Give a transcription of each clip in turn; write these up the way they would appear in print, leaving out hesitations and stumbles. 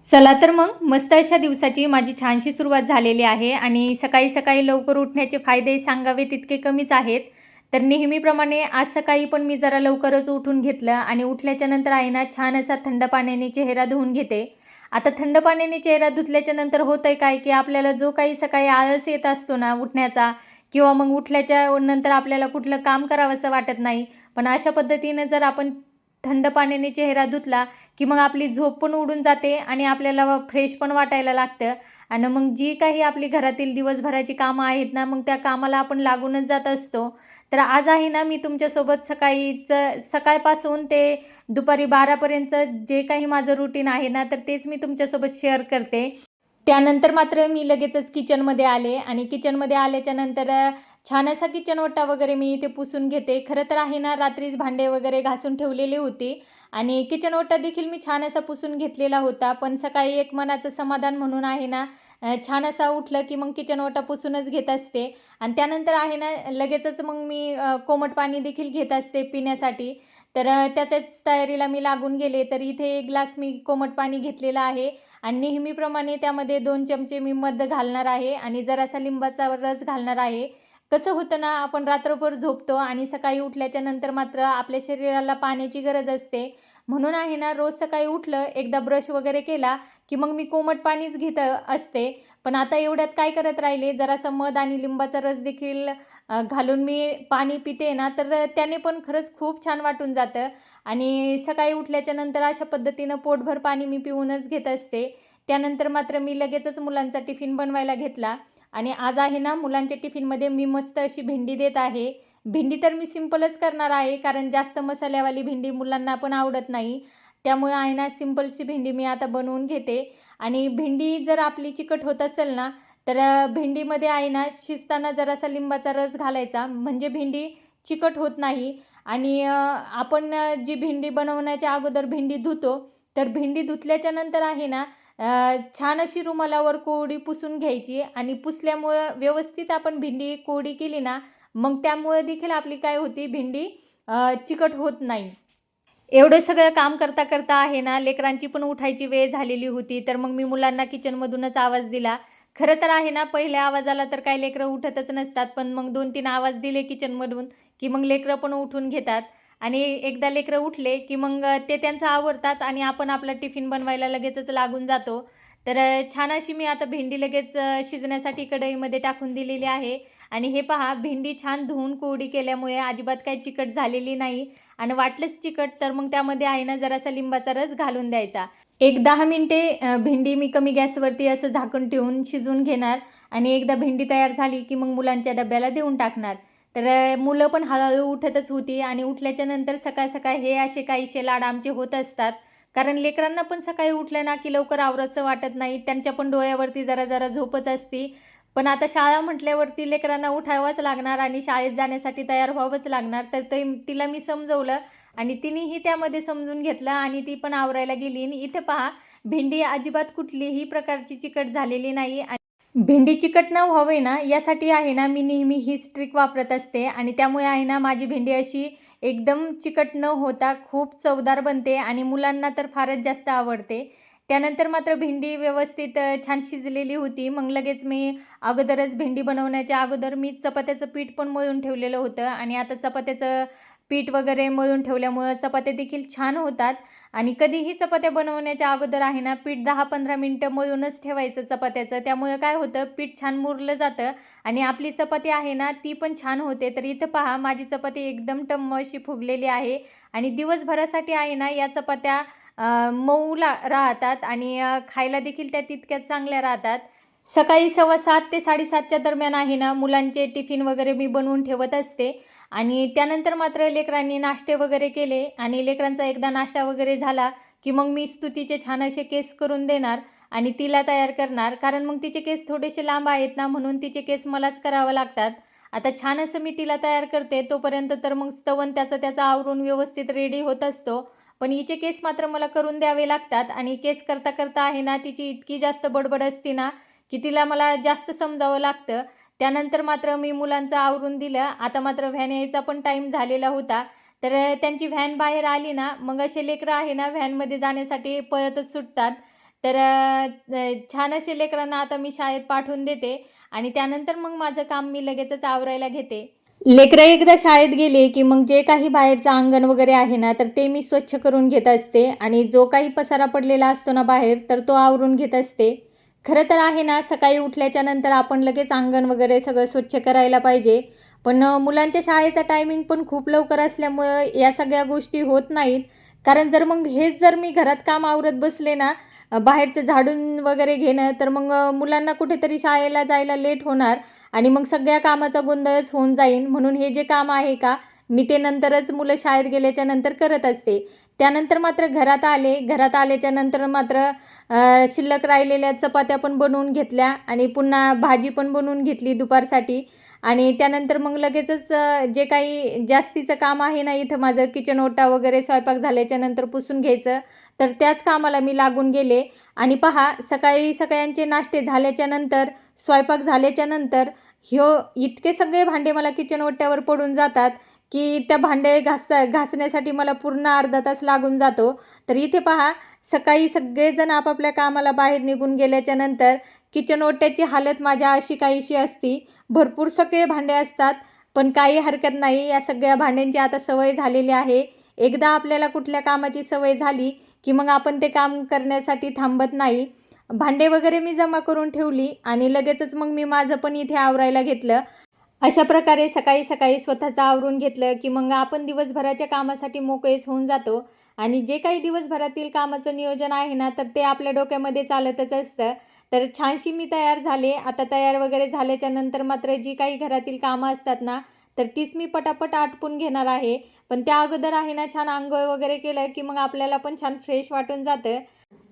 चला तर मग मस्त अशा दिवसाची माझी छानशी सुरुवात झालेली आहे आणि सकाळी सकाळी लवकर उठण्याचे फायदे सांगावे तितके कमीच आहेत. तर नेहमीप्रमाणे आज सकाळी पण मी जरा लवकरच उठून घेतलं आणि उठल्याच्या नंतर आहे ना छान असा थंड पाण्याने चेहरा धुवून घेते. आता थंड पाण्याने चेहरा धुतल्याच्या नंतर होतंय काय की आपल्याला जो काही सकाळी आळस येत असतो ना उठण्याचा किंवा मग उठल्याच्या नंतर आपल्याला कुठलं काम करावंसं वाटत नाही. पण अशा पद्धतीनं जर आपण थंड पाण्याने चेहरा धुतला की मग आपली झोप पण उडून जाते आणि आपल्याला फ्रेश पण वाटायला लागतं. आणि मग जी काही आपली घरातील दिवसभराची कामं आहेत ना, मग त्या कामाला आपण लागूनच जात असतो. तर आज आहे ना, मी तुमच्यासोबत सकाळपासून ते दुपारी 12पर्यंत जे काही माझं रुटीन आहे ना, तर तेच मी तुमच्यासोबत शेअर करते. त्यानंतर मात्र मी लगेचच किचनमध्ये आले आणि किचनमध्ये आल्याच्या नंतर छान असा किचन ओटा वगैरे मी इथे पुसून घेते. खरं तर आहे ना, रात्रीच भांडे वगैरे घासून ठेवलेली होती आणि किचन ओटा देखील मी छान असा पुसून घेतलेला होता. पण सकाळी एक मनाचं समाधान म्हणून आहे ना, छान असा उठलं की मग किचन ओटा पुसूनच घेत असते आणि त्यानंतर आहे ना, लगेचच मग मी कोमट पाणी देखील घेत असते पिण्यासाठी. तर त्याच्याच तयारीला मी लागून गेले. तर इथे 1 ग्लास मी कोमट पाणी घेतलेलं आहे आणि नेहमीप्रमाणे त्यामध्ये 2 चमचे मी मध घालणार आहे आणि जरासा लिंबाचा रस घालणार आहे. कसं होतं ना, आपण रात्रभर झोपतो आणि सकाळी उठल्याच्या नंतर मात्र आपल्या शरीराला पाण्याची गरज असते. म्हणून आहे ना, रोज सकाळी उठलं, एकदा ब्रश वगैरे केला, की मग मी कोमट पाणीच घेत असते. पण आता एवढ्यात काय करत राहिले, जरासा मध आणि लिंबाचा रस देखील घालून मी पाणी पिते ना, तर त्याने पण खरंच खूप छान वाटून जातं आणि सकाळी उठल्याच्या नंतर अशा पद्धतीनं पोटभर पाणी मी पिऊनच घेत असते. त्यानंतर मात्र मी लगेचच मुलांचा टिफिन बनवायला घेतला आणि आज आहे ना, मुलांच्या टिफिनमध्ये मी मस्त अशी भेंडी देत आहे. भेंडी तर मी सिंपलच करणार आहे, कारण जास्त मसाल्यावाली भेंडी मुलांना पण आवडत नाही. त्यामुळे आहे ना, सिंपलशी भेंडी मी आता बनवून घेते आणि भेंडी जर आपली चिकट होत असेल ना, तर भेंडीमध्ये आहे ना, शिजताना जरासा लिंबाचा रस घालायचा, म्हणजे भेंडी चिकट होत नाही. आणि आपण जी भेंडी बनवण्याच्या अगोदर भेंडी धुतो, तर भेंडी धुतल्याच्या नंतर आहे ना, छान अशी रुमालावर कोरडी पुसून घ्यायची आणि पुसल्यामुळं व्यवस्थित आपण भेंडी कोरडी केली ना, मग त्यामुळे देखील आपली काय होती भेंडी चिकट होत नाही. एवढं सगळं काम करता करता आहे ना, लेकरांची पण उठायची वेळ झालेली होती. तर मग मी मुलांना किचनमधूनच आवाज दिला. खरं तर आहे ना, पहिल्या आवाजाला तर काही लेकरं उठतच नसतात. पण मग 2-3 आवाज दिले किचनमधून, की मग लेकरं पण उठून घेतात. आणि एकदा लेकरं उठले, की मग ते त्यांचं आवरतात आणि आपण आपला टिफिन बनवायला लगेचच लागून जातो. तर छान अशी मी आता भेंडी लगेच शिजण्यासाठी कढईमध्ये टाकून दिलेली आहे. आणि हे पहा, भेंडी छान धुवून कोरडी केल्यामुळे अजिबात काही चिकट झालेली नाही आणि वाटलंच चिकट तर मग त्यामध्ये आहे ना, जरासा लिंबाचा रस घालून द्यायचा. एक 10 मिनिटे भेंडी मी कमी गॅसवरती असं झाकण ठेवून शिजवून घेणार आणि एकदा भेंडी तयार झाली की मग मुलांच्या डब्याला देऊन टाकणार. तर मुलं पण हळूहळू उठतच होती आणि उठल्याच्या नंतर सकाळ सकाळ हे असे काहीसे लाड आमचे होत असतात. कारण लेकरांना पण सकाळी उठलं ना की लवकर आवरावसं वाटत नाही. त्यांच्या पण डोळ्यावरती जरा जरा झोपच असती. पण आता शाळा म्हटल्यावरती लेकरांना उठावंच लागणार आणि शाळेत जाण्यासाठी तयार व्हावंच लागणार. तर ते तिला मी समजवलं आणि तिनेही त्यामध्ये समजून घेतलं आणि ती पण आवरायला गेली. आणि इथे पहा, भेंडी अजिबात कुठलीही प्रकारची चिकट झालेली नाही. आणि भेंडी चिकट न व्हावे ना, यासाठी आहे ना, मी नेहमी हीच ट्रिक वापरत असते आणि त्यामुळे आहे ना, माझी भेंडी अशी एकदम चिकट न होता खूप चवदार बनते आणि मुलांना तर फारच जास्त आवडते. त्यानंतर मात्र भेंडी व्यवस्थित छान शिजलेली होती. मग लगेच मी अगोदरच भेंडी बनवण्याच्या अगोदर मी चपात्याचं पीठ पण मळून ठेवलेलं होतं आणि आता चपात्याचं पीठ वगैरे मळून ठेवल्यामुळं चपात्या देखील छान होतात. आणि कधीही चपात्या बनवण्याच्या अगोदर आहे ना, पीठ 10-15 मिनटं मळूनच ठेवायचं चपात्याचं. त्यामुळे काय होतं, पीठ छान मुरलं जातं आणि आपली चपाती आहे ना, ती पण छान होते. तर इथं पहा, माझी चपाती एकदम टम्म अशी फुगलेली आहे आणि दिवसभरासाठी आहे ना, या चपात्या मऊ राहतात आणि खायला देखील त्या तितक्याच चांगल्या राहतात. सकाळी 7:15 ते 7:30च्या दरम्यान आहे ना, मुलांचे टिफिन वगैरे मी बनवून ठेवत असते आणि त्यानंतर मात्र लेकरांनी नाश्ते वगैरे केले आणि लेकरांचा एकदा नाश्ता वगैरे झाला की मग मी स्तुतीचे छान असे केस करून देणार आणि तिला तयार करणार. कारण मग तिचे केस थोडेसे लांब आहेत ना, म्हणून तिचे केस मलाच करावं लागतात. आता छान असं मी तिला तयार करते तोपर्यंत तर मग स्तवन त्याचं आवरून व्यवस्थित रेडी होत असतो. पण हिचे केस मात्र मला करून द्यावे लागतात आणि केस करता करता आहे ना, तिची इतकी जास्त बडबड असते ना, की तिला मला जास्त समजावं लागतं. त्यानंतर मात्र मी मुलांचं आवरून दिलं. आता मात्र व्हॅन यायचा पण टाईम झालेला होता. तर त्यांची व्हॅन बाहेर आली ना, मग असे लेकरं आहे ना, व्हॅनमध्ये जाण्यासाठी पळतच सुटतात. तर छान असे लेकरांना आता मी शाळेत पाठवून देते आणि त्यानंतर मग माझं काम मी लगेचच आवरायला घेते. लेकरं एकदा शाळेत गेले की मग जे काही बाहेरचं अंगण वगैरे आहे ना, तर ते मी स्वच्छ करून घेत असते आणि जो काही पसारा पडलेला असतो ना बाहेर, तर तो आवरून घेत असते. खरं तर आहे ना, सकाळी उठल्याच्या नंतर आपण लगेच अंगण वगैरे सगळं स्वच्छ करायला पाहिजे. पण मुलांच्या शाळेचा टायमिंग पण खूप लवकर असल्यामुळं या सगळ्या गोष्टी होत नाहीत. कारण हेच जर मी घरात काम आवरत बसले ना, बाहेरचं झाडून वगैरे घेणं, तर मग मुलांना कुठेतरी शाळेला जायला लेट होणार आणि मग सगळ्या कामाचा गोंधळच होऊन जाईल. म्हणून हे जे काम आहे का, मी ते नंतरच मुलं शाळेत गेल्याच्या नंतर करत असते. त्यानंतर मात्र घरात आल्याच्या नंतर मात्र शिल्लक राहिलेल्या चपात्या पण बनवून घेतल्या आणि पुन्हा भाजी पण बनवून घेतली दुपारसाठी आणि त्यानंतर मग लगेचच जे काही जास्तीचं काम आहे ना इथं माझं किचन ओटा वगैरे स्वयंपाक झाल्याच्या नंतर पुसून घ्यायचं, तर त्याच कामाला मी लागून गेले. आणि पहा, सकाळी सगळ्यांचे नाश्ते झाल्याच्या नंतर, स्वयंपाक झाल्याच्या नंतर इतके सगळे भांडे मला किचन ओट्यावर पडून जातात की त्या भांडे घासण्यासाठी मला पूर्ण अर्धा तास लागून जातो. तर इथे पहा, सकाळी सगळेजण आपापल्या कामाला बाहेर निघून गेल्याच्या नंतर किचन ओट्याची हालत माझ्या अशी काहीशी असती. भरपूर सगळे भांडे असतात, पण काही हरकत नाही. या सगळ्या भांड्यांची आता सवय झालेली आहे. एकदा आपल्याला कुठल्या कामाची सवय झाली की मग आपण ते काम करण्यासाठी थांबत नाही. भांडे वगैरे मी जमा करून ठेवली आणि लगेचच मग मी माझं पण इथे आवरायला घेतलं. अशा प्रकारे सकाळी सकाळी स्वतःचं आवरून घेतलं की मग आपण दिवसभराच्या कामासाठी मोकळेच होऊन जातो आणि जे काही दिवसभरातील कामाचं नियोजन आहे ना, तर ते आपल्या डोक्यामध्ये चालतच असतं. तर छानशी मी तयार झाले. आता तयार वगैरे झाल्याच्या नंतर मात्र जी काही घरातील कामं असतात ना, तर तीच मी पटापट आटपून घेणार आहे. पण त्या अगोदर आहे ना, छान अंघोळ वगैरे केलं की मग आपल्याला पण छान फ्रेश वाटून जातं.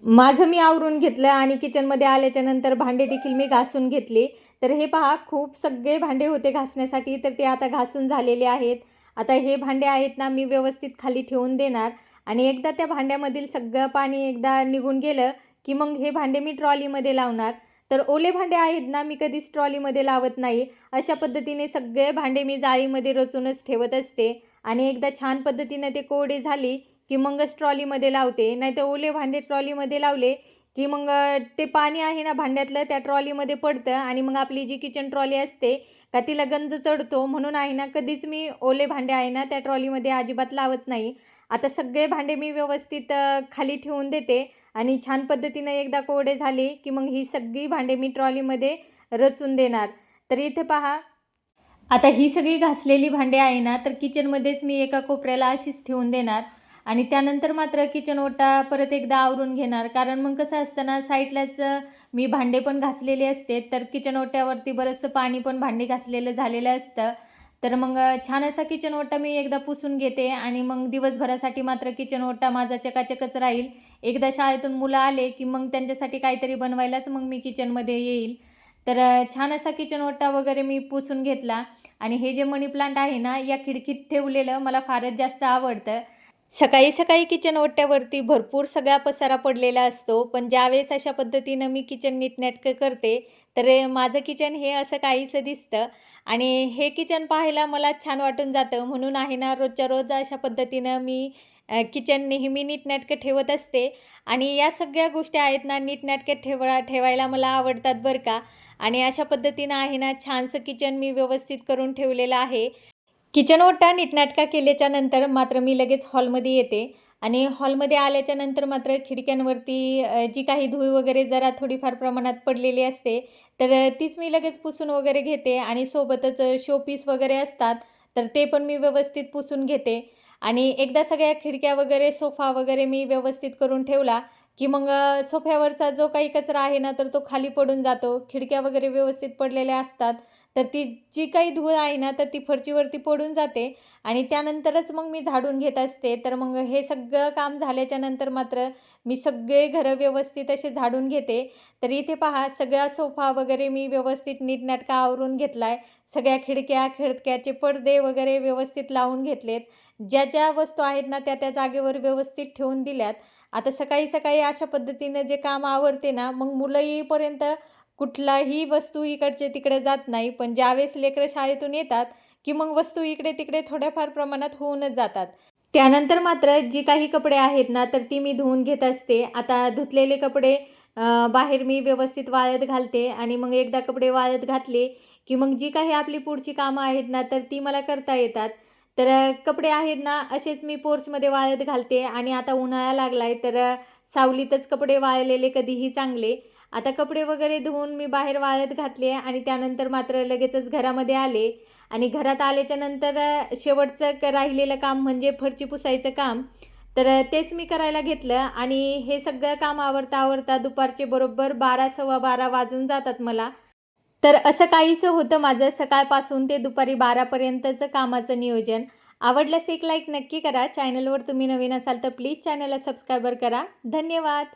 माझं मी आवरून घेतलं आणि किचनमध्ये आल्याच्या नंतर भांडे देखील मी घासून घेतली. तर हे पहा, खूप सगळे भांडे होते घासण्यासाठी, तर ते आता घासून झालेले आहेत. आता हे भांडे आहेत ना, मी व्यवस्थित खाली ठेवून देणार आणि एकदा त्या भांड्यामधील सगळं पाणी एकदा निघून गेलं की मग हे भांडे मी ट्रॉलीमध्ये लावणार. तर ओले भांडे आहेत ना, मी कधीच ट्रॉलीमध्ये लावत नाही. अशा पद्धतीने सगळे भांडे मी जाळीमध्ये रचूनच ठेवत असते आणि एकदा छान पद्धतीने ते कोरडे झाली की मगच ट्रॉलीमध्ये लावते. नाहीतर ओले भांडे ट्रॉलीमध्ये लावले की मग ते पाणी आहे ना भांड्यातलं त्या ट्रॉलीमध्ये पडतं आणि मग आपली जी किचन ट्रॉली असते का तिला गंज चढतो. म्हणून आहे ना, कधीच मी ओले भांडे आहे ना त्या ट्रॉलीमध्ये अजिबात लावत नाही. आता सगळे भांडे मी व्यवस्थित खाली ठेवून देते आणि छान पद्धतीनं एकदा कोरडे झाले की मग ही सगळी भांडे मी ट्रॉलीमध्ये रचून देणार. तर इथे पहा, आता ही सगळी घासलेली भांडी आहे ना, तर किचनमध्येच मी एका कोपऱ्याला अशीच ठेवून देणार आणि त्यानंतर मात्र किचन ओटा परत एकदा आवरून घेणार. कारण मग कसं असतं ना, साईडलाच मी भांडे पण घासलेले असते, तर किचन ओट्यावरती बरंचसं पाणी पण भांडी घासलेलं झालेलं असतं. तर मग छान असा किचन ओटा मी एकदा पुसून घेते आणि मग दिवसभरासाठी मात्र किचन ओटा माझा चकाचकच राहील. एकदा शाळेतून मुलं आले की मग त्यांच्यासाठी काहीतरी बनवायलाच मग मी किचनमध्ये येईल. तर छान असा किचन ओटा वगैरे मी पुसून घेतला आणि हे जे मनी प्लांट आहे ना, या खिडकीत ठेवलेलं मला फारच जास्त आवडतं. सकाळी सकाळी किचन ओट्यावरती भरपूर सगळा पसारा पडलेला असतो, पण ज्यावेळेस अशा पद्धतीनं मी किचन नीटनेटकं करते, तर माझं किचन हे असं काहीसं दिसतं आणि हे किचन पाहायला मला छान वाटून जातं. म्हणून आहे ना, रोजच्या रोज अशा पद्धतीनं मी किचन नेहमी नीटनेटकं ठेवत असते आणि या सगळ्या गोष्टी आहेत ना, नीटनेटकं ठेवायला मला आवडतात बरं का. आणि अशा पद्धतीनं आहे ना, छानसं किचन मी व्यवस्थित करून ठेवलेलं आहे. किचन ओटा नीटनेटका केल्याच्या नंतर मात्र मी लगेच हॉलमध्ये येते आणि हॉलमध्ये आल्याच्या नंतर मात्र खिडक्यांवरती जी काही धूळ वगैरे जरा थोडीफार प्रमाणात पडलेली असते, तर तीच मी लगेच पुसून वगैरे घेते आणि सोबतच शोपीस वगैरे असतात, तर ते पण मी व्यवस्थित पुसून घेते. आणि एकदा सगळ्या खिडक्या वगैरे, सोफा वगैरे मी व्यवस्थित करून ठेवला की मग सोफ्यावरचा जो काही कचरा आहे ना, तर तो खाली पडून जातो. खिडक्या वगैरे व्यवस्थित पडलेल्या असतात, तर ती जी काही धूळ आहे ना, तर ती फरशीवरती पडून जाते आणि त्यानंतरच मग मी झाडून घेत असते. तर मग हे सगळं काम झाल्याच्या नंतर मात्र मी सगळे घरं व्यवस्थित असे झाडून घेते. तर इथे पहा, सगळा सोफा वगैरे मी व्यवस्थित नीटनेटका आवरून घेतला आहे. सगळ्या खिडक्या, खिडक्याचे पडदे वगैरे व्यवस्थित लावून घेतलेत. ज्या ज्या वस्तू आहेत ना, त्या त्या जागेवर व्यवस्थित ठेवून दिल्यात. आता सकाळी सकाळी अशा पद्धतीनं जे काम आवरते ना, मग मुलं येईपर्यंत कुठलाही वस्तू इकडचे तिकडे जात नाही. पण ज्यावेळेस लेकरं शाळेतून येतात की मग वस्तू इकडे तिकडे थोड्याफार प्रमाणात होऊनच जातात. त्यानंतर मात्र जी काही कपडे आहेत ना, तर ती मी धुवून घेत असते. आता धुतलेले कपडे बाहेर मी व्यवस्थित वाळत घालते आणि मग एकदा कपडे वाळत घातले, की मग जी काही आपली पुढची कामं आहेत ना, तर ती मला करता येतात. तर कपडे आहेत ना, असेच मी पोर्चमध्ये वाळत घालते आणि आता उन्हाळा लागलाय, तर सावलीतच कपडे वाळलेले कधीही चांगले. आता कपडे वगैरे धुवून मी बाहेर वाळत घातले आणि त्यानंतर मात्र लगेचच घरामध्ये आले आणि घरात आल्याच्यानंतर शेवटचं राहिलेलं काम म्हणजे फरची पुसायचं काम. तर तेच मी करायला घेतलं आणि हे सगळं काम आवरता दुपारचे बरोबर 12 12:15 वाजून जातात मला. तर असं काहीसं होतं माझं सकाळपासून ते दुपारी 12 पर्यंतचं कामाचं नियोजन. आवडल्यास एक लाईक नक्की करा. चॅनलवर तुम्ही नवीन असाल तर प्लीज चॅनलला सबस्क्राईबर करा. धन्यवाद.